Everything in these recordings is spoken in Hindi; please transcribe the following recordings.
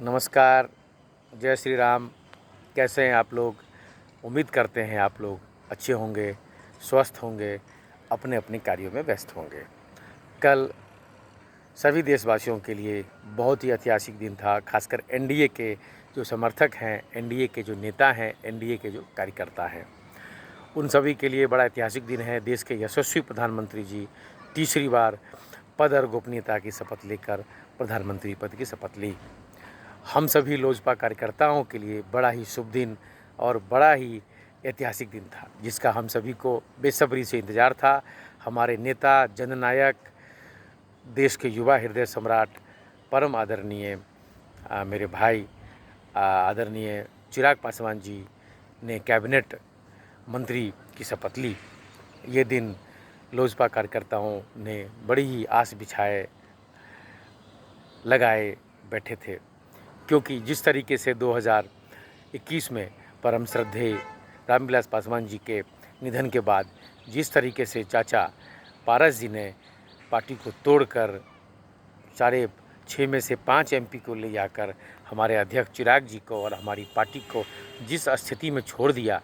नमस्कार, जय श्री राम। कैसे हैं आप लोग? उम्मीद करते हैं आप लोग अच्छे होंगे, स्वस्थ होंगे, अपने अपने कार्यों में व्यस्त होंगे। कल सभी देशवासियों के लिए बहुत ही ऐतिहासिक दिन था, खासकर एनडीए के जो समर्थक हैं, एनडीए के जो नेता हैं, एनडीए के जो कार्यकर्ता हैं, उन सभी के लिए बड़ा ऐतिहासिक दिन है। देश के यशस्वी प्रधानमंत्री जी तीसरी बार पद और गोपनीयता की शपथ लेकर प्रधानमंत्री पद की शपथ ली। हम सभी लोजपा कार्यकर्ताओं के लिए बड़ा ही शुभ दिन और बड़ा ही ऐतिहासिक दिन था, जिसका हम सभी को बेसब्री से इंतज़ार था। हमारे नेता, जननायक, देश के युवा हृदय सम्राट, परम आदरणीय मेरे भाई आदरणीय चिराग पासवान जी ने कैबिनेट मंत्री की शपथ ली। ये दिन लोजपा कार्यकर्ताओं ने बड़ी ही आस बिछाए लगाए बैठे थे, क्योंकि जिस तरीके से 2021 में परम श्रद्धेय रामविलास पासवान जी के निधन के बाद जिस तरीके से चाचा पारस जी ने पार्टी को तोड़कर 6.5 में से 5 एमपी को ले जाकर हमारे अध्यक्ष चिराग जी को और हमारी पार्टी को जिस स्थिति में छोड़ दिया,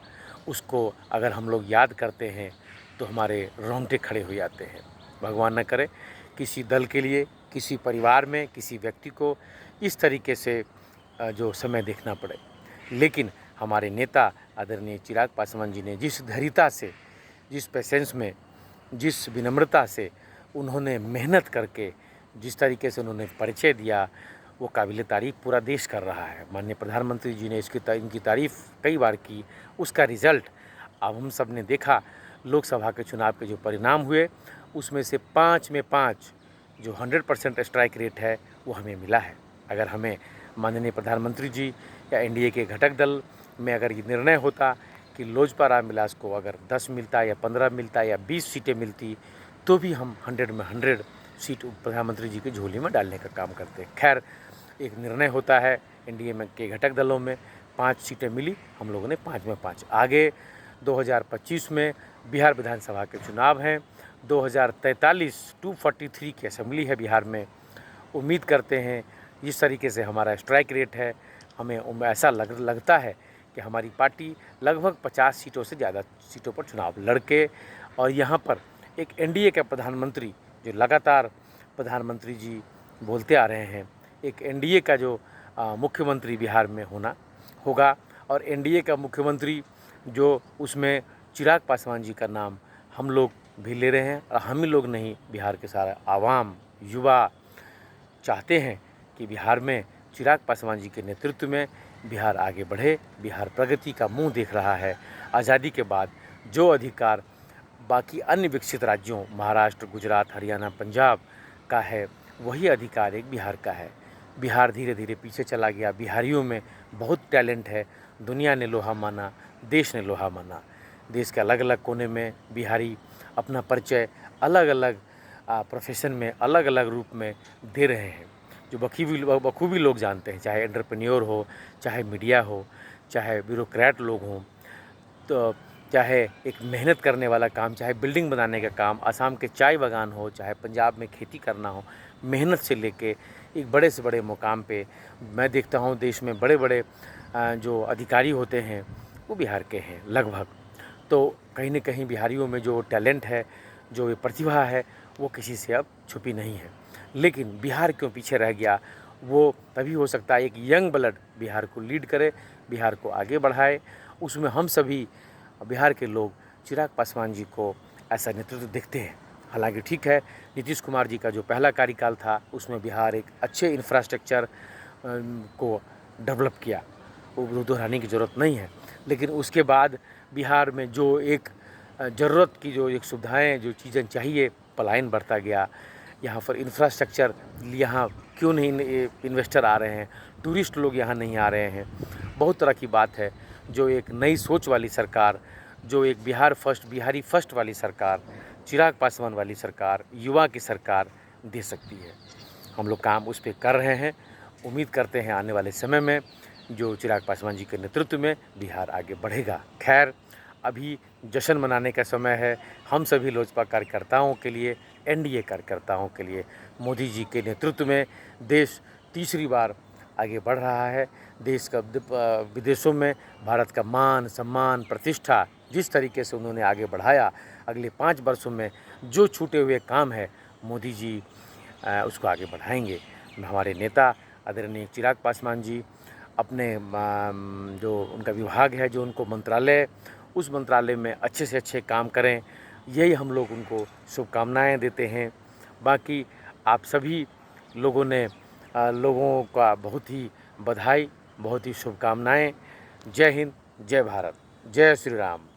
उसको अगर हम लोग याद करते हैं तो हमारे रोंगटे खड़े हो जाते हैं। भगवान न करे किसी दल के लिए, किसी परिवार में, किसी व्यक्ति को इस तरीके से जो समय देखना पड़े। लेकिन हमारे नेता आदरणीय चिराग पासवान जी ने जिस धैर्यता से, जिस पेशेंस में, जिस विनम्रता से उन्होंने मेहनत करके जिस तरीके से उन्होंने परिचय दिया, वो काबिल तारीफ़ पूरा देश कर रहा है। माननीय प्रधानमंत्री जी ने इनकी तारीफ़ कई बार की। उसका रिज़ल्ट अब हम सब ने देखा। लोकसभा के चुनाव के जो परिणाम हुए, उसमें से 5 में 5 जो 100% स्ट्राइक रेट है, वो हमें मिला है। अगर हमें माननीय प्रधानमंत्री जी या एनडीए के घटक दल में अगर ये निर्णय होता कि लोजपा रामविलास को अगर 10 मिलता या 15 मिलता या 20 सीटें मिलती, तो भी हम 100 में 100 सीट प्रधानमंत्री जी की झोली में डालने का काम करते। खैर, एक निर्णय होता है एनडीए में के घटक दलों में, 5 सीटें मिली, हम लोगों ने 5 में 5। आगे 2025 में बिहार विधानसभा के चुनाव हैं। 2043 243 की असेंबली है बिहार में। उम्मीद करते हैं जिस तरीके से हमारा स्ट्राइक रेट है, हमें ऐसा लगता है कि हमारी पार्टी लगभग 50 सीटों से ज़्यादा सीटों पर चुनाव लड़के और यहाँ पर एक एनडीए का प्रधानमंत्री, जो लगातार प्रधानमंत्री जी बोलते आ रहे हैं, एक एनडीए का जो मुख्यमंत्री बिहार में होगा और एनडीए का मुख्यमंत्री जो उसमें चिराग पासवान जी का नाम हम लोग भी ले रहे हैं। और हम ही लोग नहीं, बिहार के सारा आवाम, युवा चाहते हैं कि बिहार में चिराग पासवान जी के नेतृत्व में बिहार आगे बढ़े। बिहार प्रगति का मुंह देख रहा है। आज़ादी के बाद जो अधिकार बाकी अन्य विकसित राज्यों महाराष्ट्र, गुजरात, हरियाणा, पंजाब का है, वही अधिकार एक बिहार का है। बिहार धीरे धीरे पीछे चला गया। बिहारियों में बहुत टैलेंट है। दुनिया ने लोहा माना, देश ने लोहा माना। देश के अलग अलग कोने में बिहारी अपना परिचय अलग अलग प्रोफेशन में, अलग अलग रूप में दे रहे हैं, जो बखूबी लोग जानते हैं। चाहे एंटरप्रेन्योर हो, चाहे मीडिया हो, चाहे ब्यूरोक्रेट लोग हों, तो चाहे एक मेहनत करने वाला काम, चाहे बिल्डिंग बनाने का काम, असम के चाय बागान हो, चाहे पंजाब में खेती करना हो, मेहनत से लेके एक बड़े से बड़े मुकाम पे मैं देखता हूँ देश में बड़े बड़े जो अधिकारी होते हैं वो बिहार के हैं लगभग। तो कहीं न कहीं बिहारियों में जो टैलेंट है, जो ये प्रतिभा है, वो किसी से अब छुपी नहीं है। लेकिन बिहार क्यों पीछे रह गया, वो तभी हो सकता है एक यंग ब्लड बिहार को लीड करे, बिहार को आगे बढ़ाए। उसमें हम सभी बिहार के लोग चिराग पासवान जी को ऐसा नेतृत्व देखते हैं। हालांकि ठीक है, नीतीश कुमार जी का जो पहला कार्यकाल था, उसमें बिहार एक अच्छे इंफ्रास्ट्रक्चर को डेवलप किया, वो दोहराने की ज़रूरत नहीं है। लेकिन उसके बाद बिहार में जो एक ज़रूरत की जो एक सुविधाएँ, जो चीज़ें चाहिए, पलायन बढ़ता गया। यहाँ पर इंफ्रास्ट्रक्चर, यहाँ क्यों नहीं इन्वेस्टर आ रहे हैं, टूरिस्ट लोग यहाँ नहीं आ रहे हैं। बहुत तरह की बात है जो एक नई सोच वाली सरकार, जो एक बिहारी फर्स्ट वाली सरकार, चिराग पासवान वाली सरकार, युवा की सरकार दे सकती है। हम लोग काम उस पर कर रहे हैं। उम्मीद करते हैं आने वाले समय में जो चिराग पासवान जी के नेतृत्व में बिहार आगे बढ़ेगा। खैर, अभी जश्न मनाने का समय है हम सभी लोजपा कार्यकर्ताओं के लिए, एनडीए कार्यकर्ताओं के लिए। मोदी जी के नेतृत्व में देश तीसरी बार आगे बढ़ रहा है। देश का विदेशों में भारत का मान सम्मान प्रतिष्ठा जिस तरीके से उन्होंने आगे बढ़ाया, अगले 5 वर्षों में जो छूटे हुए काम है मोदी जी उसको आगे बढ़ाएंगे। हमारे नेता आदरणीय चिराग पासवान जी अपने जो उनका विभाग है, जो उनको मंत्रालय, उस मंत्रालय में अच्छे से अच्छे काम करें, यही हम लोग उनको शुभकामनाएं देते हैं। बाकी आप सभी लोगों ने लोगों का बहुत ही बधाई, बहुत ही शुभकामनाएं। जय हिंद, जय भारत, जय श्री राम।